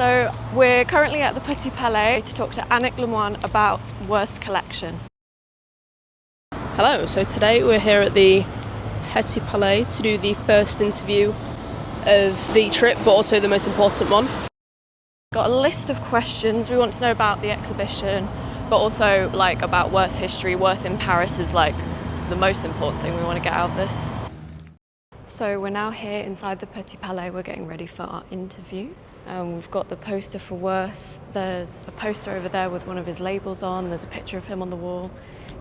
So we're currently at the Petit Palais to talk to Annick Lemoine about Worst Collection. Hello, so today we're here at the Petit Palais to do the first interview of the trip, but also the most important one. Got a list of questions. We want to know about the exhibition, but also about worst history. Worth in Paris is the most important thing we want to get out of this. So we're now here inside the Petit Palais. We're getting ready for our interview. We've got the poster for Worth. There's a poster over there with one of his labels on. There's a picture of him on the wall.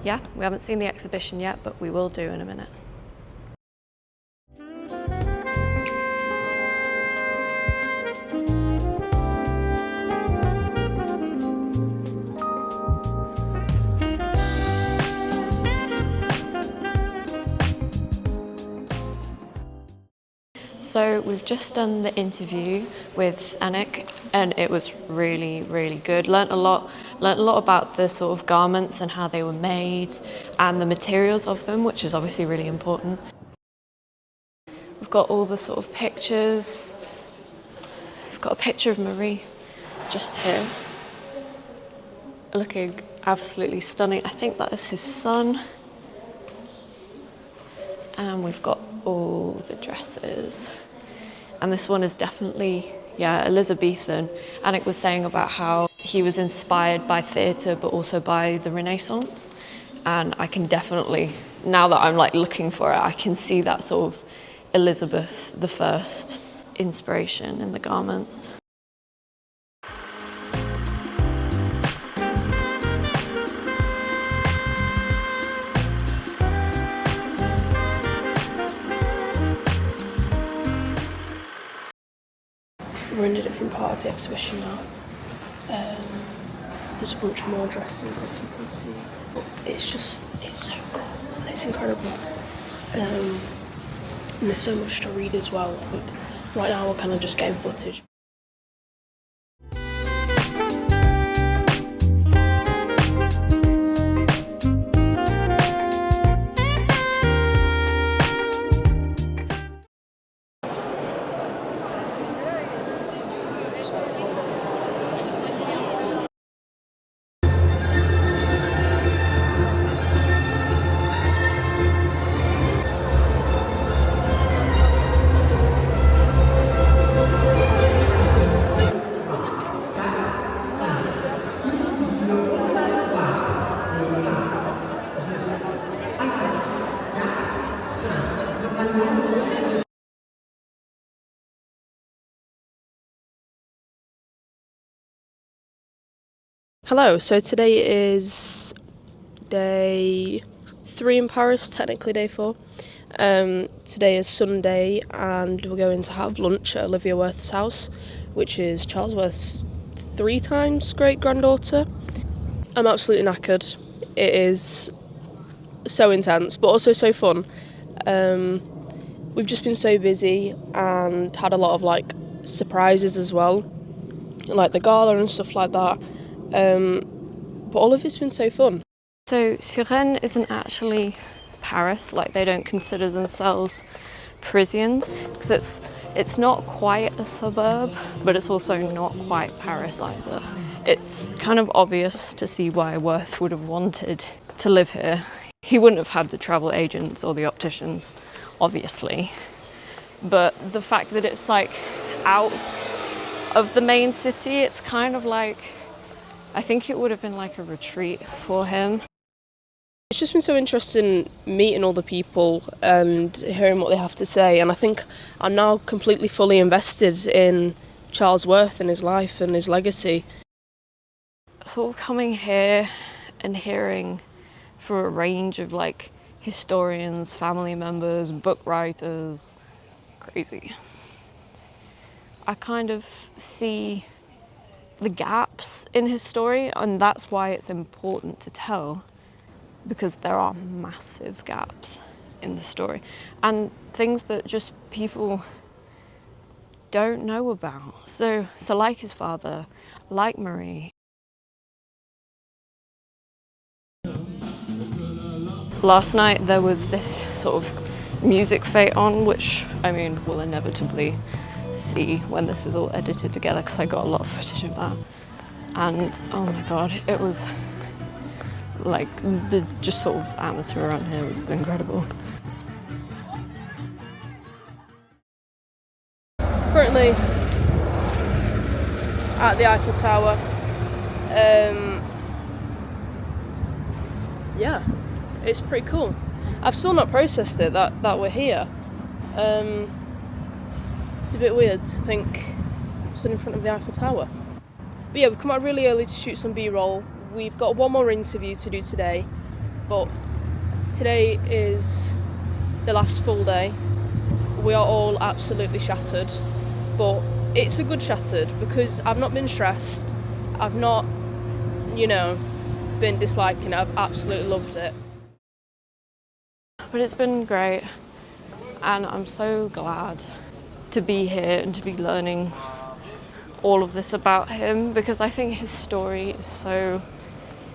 Yeah, we haven't seen the exhibition yet, but we will do in a minute. So we've just done the interview with Annick and it was really, really good. Learned a lot about the sort of garments and how they were made and the materials of them, which is obviously really important. We've got all the sort of pictures. We've got a picture of Marie just here, looking absolutely stunning. I think that is his son. And we've got all the dresses. And this one is definitely, Elizabethan. Annick was saying about how he was inspired by theatre, but also by the Renaissance. And I can definitely, now that I'm looking for it, I can see that sort of Elizabeth I inspiration in the garments. We're in a different part of the exhibition now. There's a bunch more dresses, if you can see. It's so cool and it's incredible. And there's so much to read as well. But right now we're kind of just getting footage. Hello, so today is day 3 in Paris, technically day 4. Today is Sunday and we're going to have lunch at Olivia Worth's house, which is Charles Worth's 3 times great-granddaughter. I'm absolutely knackered. It is so intense, but also so fun. We've just been so busy and had a lot of surprises as well, like the gala and stuff like that. But all of it's been so fun. So Suresnes isn't actually Paris, they don't consider themselves Parisians, because it's not quite a suburb, but it's also not quite Paris either. It's kind of obvious to see why Worth would have wanted to live here. He wouldn't have had the travel agents or the opticians, obviously, but the fact that it's out of the main city, it's kind of I think it would have been a retreat for him. It's just been so interesting meeting all the people and hearing what they have to say, and I think I'm now completely fully invested in Charles Worth and his life and his legacy. Sort of coming here and hearing from a range of historians, family members, book writers, crazy. I kind of see the gaps in his story, and that's why it's important to tell, because there are massive gaps in the story and things that just people don't know about. So like his father, like Marie. Last night there was this sort of music fete on, which will inevitably see when this is all edited together, because I got a lot of footage of that. And oh my god, it was like the just sort of atmosphere around here was incredible. Currently at the Eiffel Tower. Yeah, it's pretty cool. I've still not processed it that we're here. It's a bit weird to think I'm stood in front of the Eiffel Tower. But yeah, we've come out really early to shoot some B-roll. We've got one more interview to do today, but today is the last full day. We are all absolutely shattered, but it's a good shattered because I've not been stressed. I've not, been disliking it. I've absolutely loved it. But it's been great, and I'm so glad to be here and to be learning all of this about him, because I think his story is so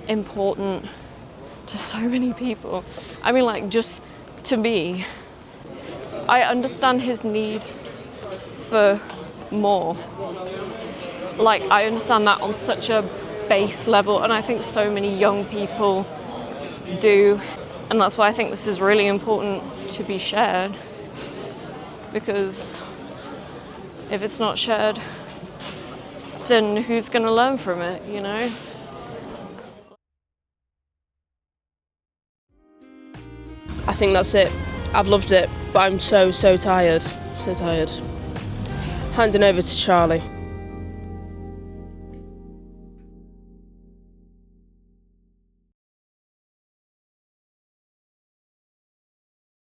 important to so many people. I mean, like, just to me, I understand his need for more. Like, I understand that on such a base level, and I think so many young people do. And that's why I think this is really important to be shared, because if it's not shared, then who's going to learn from it, you know? I think that's it. I've loved it, but I'm so tired. So tired. Handing over to Charlie.